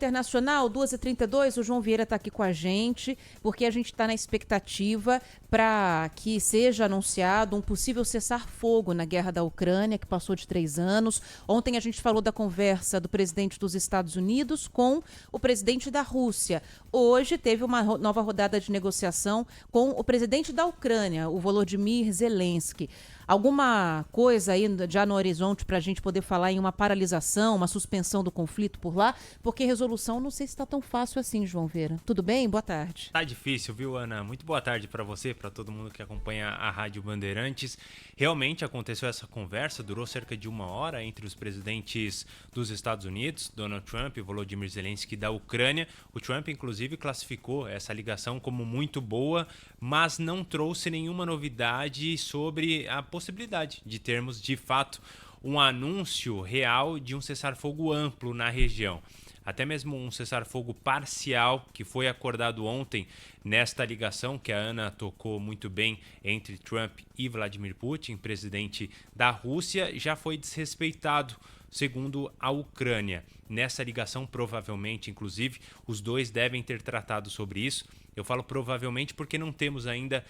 Internacional, 2h32, o João Vieira está aqui com a gente, porque a gente está na expectativa para que seja anunciado um possível cessar-fogo na guerra da Ucrânia, que passou de 3 anos. Ontem a gente falou da conversa do presidente dos Estados Unidos com o presidente da Rússia. Hoje teve uma nova rodada de negociação com o presidente da Ucrânia, o Volodymyr Zelensky. Alguma coisa aí já no horizonte para a gente poder falar em uma paralisação, uma suspensão do conflito por lá? Porque resolução não sei se está tão fácil assim, João Vieira. Tudo bem? Boa tarde. Tá difícil, viu, Ana? Muito boa tarde para você, para todo mundo que acompanha a Rádio Bandeirantes. Realmente aconteceu essa conversa, durou cerca de 1 hora entre os presidentes dos Estados Unidos, Donald Trump e Volodymyr Zelensky da Ucrânia. O Trump, inclusive, classificou essa ligação como muito boa, mas não trouxe nenhuma novidade sobre a possibilidade de termos, de fato, um anúncio real de um cessar-fogo amplo na região. Até mesmo um cessar-fogo parcial que foi acordado ontem nesta ligação que a Ana tocou muito bem entre Trump e Vladimir Putin, presidente da Rússia, já foi desrespeitado, segundo a Ucrânia. Nessa ligação, provavelmente, inclusive, os dois devem ter tratado sobre isso. Eu falo provavelmente porque não temos ainda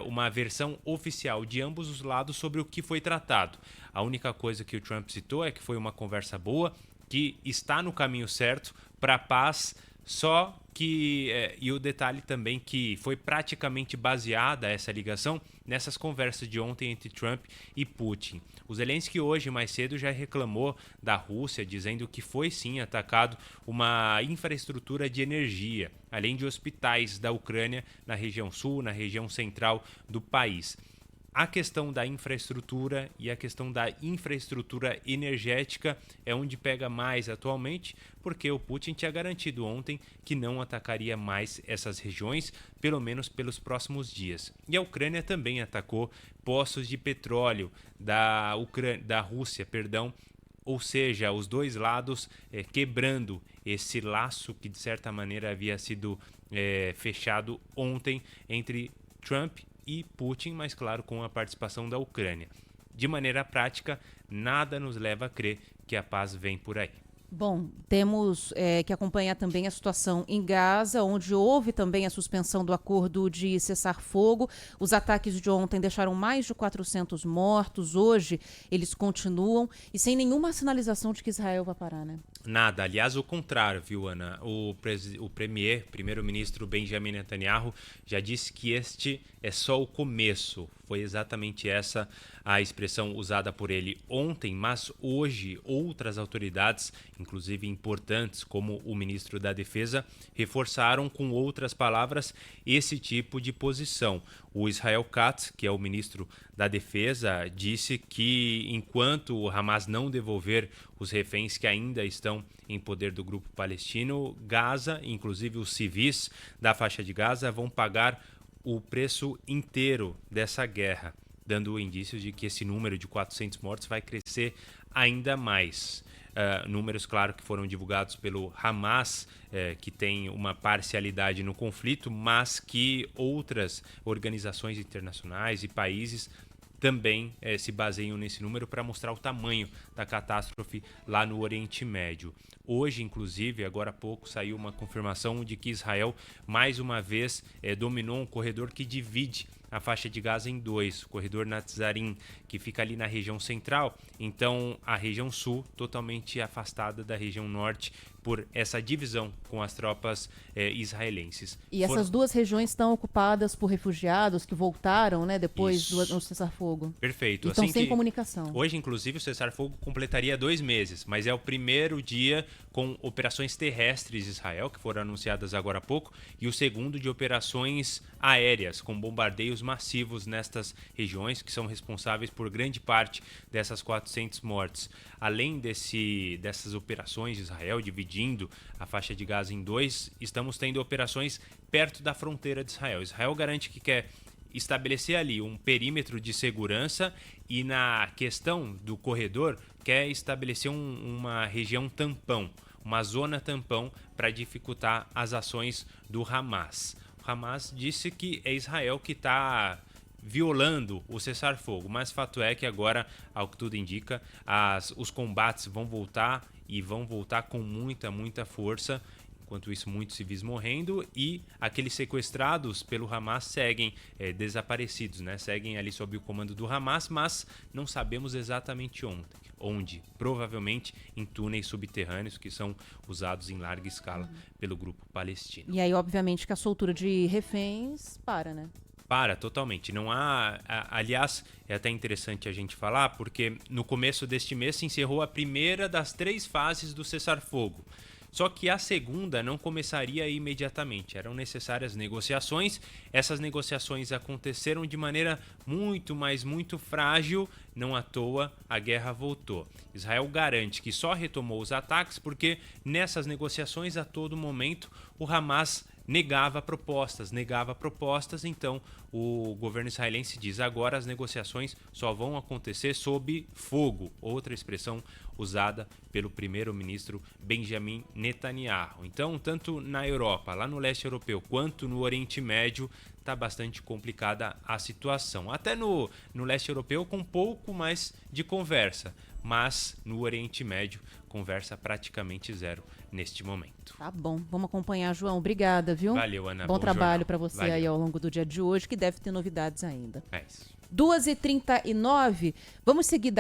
uma versão oficial de ambos os lados sobre o que foi tratado. A única coisa que o Trump citou é que foi uma conversa boa, que está no caminho certo para a paz, só que, e o detalhe também que foi praticamente baseada essa ligação nessas conversas de ontem entre Trump e Putin. O Zelensky hoje, mais cedo, já reclamou da Rússia, dizendo que foi sim atacado uma infraestrutura de energia, além de hospitais da Ucrânia na região sul, na região central do país. A questão da infraestrutura e a questão da infraestrutura energética é onde pega mais atualmente, porque o Putin tinha garantido ontem que não atacaria mais essas regiões, pelo menos pelos próximos dias. E a Ucrânia também atacou poços de petróleo da Rússia, ou seja, os dois lados quebrando esse laço que de certa maneira havia sido fechado ontem entre Trump e Putin, mas claro, com a participação da Ucrânia. De maneira prática, nada nos leva a crer que a paz vem por aí. Bom, temos que acompanhar também a situação em Gaza, onde houve também a suspensão do acordo de cessar-fogo. Os ataques de ontem deixaram mais de 400 mortos. Hoje eles continuam e sem nenhuma sinalização de que Israel vai parar, né? Nada, aliás, o contrário, viu, Ana? O primeiro-ministro Benjamin Netanyahu, já disse que este é só o começo. Foi exatamente essa a expressão usada por ele ontem, mas hoje outras autoridades, inclusive importantes, como o ministro da Defesa, reforçaram com outras palavras esse tipo de posição. O Israel Katz, que é o ministro da Defesa, disse que enquanto o Hamas não devolver os reféns que ainda estão em poder do grupo palestino, Gaza, inclusive os civis da faixa de Gaza, vão pagar o preço inteiro dessa guerra, dando indícios de que esse número de 400 mortos vai crescer ainda mais. Números, claro, que foram divulgados pelo Hamas, que tem uma parcialidade no conflito, mas que outras organizações internacionais e países também se baseiam nesse número para mostrar o tamanho da catástrofe lá no Oriente Médio. Hoje, inclusive, agora há pouco, saiu uma confirmação de que Israel, mais uma vez, dominou um corredor que divide a faixa de Gaza em dois, o corredor Netzarim, que fica ali na região central, então a região sul totalmente afastada da região norte por essa divisão com as tropas israelenses. E essas duas regiões estão ocupadas por refugiados que voltaram, né, depois do cessar-fogo. Perfeito. Estão sem comunicação. Hoje, inclusive, o cessar-fogo completaria 2 meses, mas é o primeiro dia com operações terrestres de Israel, que foram anunciadas agora há pouco, e o segundo de operações aéreas, com bombardeios massivos nestas regiões, que são responsáveis por grande parte dessas 400 mortes. Além dessas operações de Israel, dividindo a faixa de Gaza em dois, estamos tendo operações perto da fronteira de Israel. Israel garante que quer estabelecer ali um perímetro de segurança e na questão do corredor quer estabelecer uma região tampão, uma zona tampão para dificultar as ações do Hamas. O Hamas disse que é Israel que está violando o cessar-fogo, mas fato é que agora, ao que tudo indica, os combates vão voltar e vão voltar com muita força Enquanto isso, muitos civis morrendo e aqueles sequestrados pelo Hamas seguem desaparecidos, né? Seguem ali sob o comando do Hamas, mas não sabemos exatamente onde. Provavelmente em túneis subterrâneos que são usados em larga escala pelo grupo palestino. E aí, obviamente, que a soltura de reféns para, né? Para, totalmente. Não há... Aliás, é até interessante a gente falar, porque no começo deste mês se encerrou a primeira das 3 fases do cessar-fogo. Só que a segunda não começaria imediatamente. Eram necessárias negociações. Essas negociações aconteceram de maneira muito frágil. Não à toa, a guerra voltou. Israel garante que só retomou os ataques porque nessas negociações, a todo momento, o Hamas negava propostas, então o governo israelense diz: agora as negociações só vão acontecer sob fogo, outra expressão usada pelo primeiro-ministro Benjamin Netanyahu. Então, tanto na Europa, lá no leste europeu, quanto no Oriente Médio, está bastante complicada a situação. Até no leste europeu com um pouco mais de conversa, mas no Oriente Médio, conversa praticamente zero neste momento. Tá bom, vamos acompanhar, João. Obrigada, viu? Valeu, Ana. Bom trabalho para você. Valeu. Aí ao longo do dia de hoje, que deve ter novidades ainda. É isso. 2h39, vamos seguir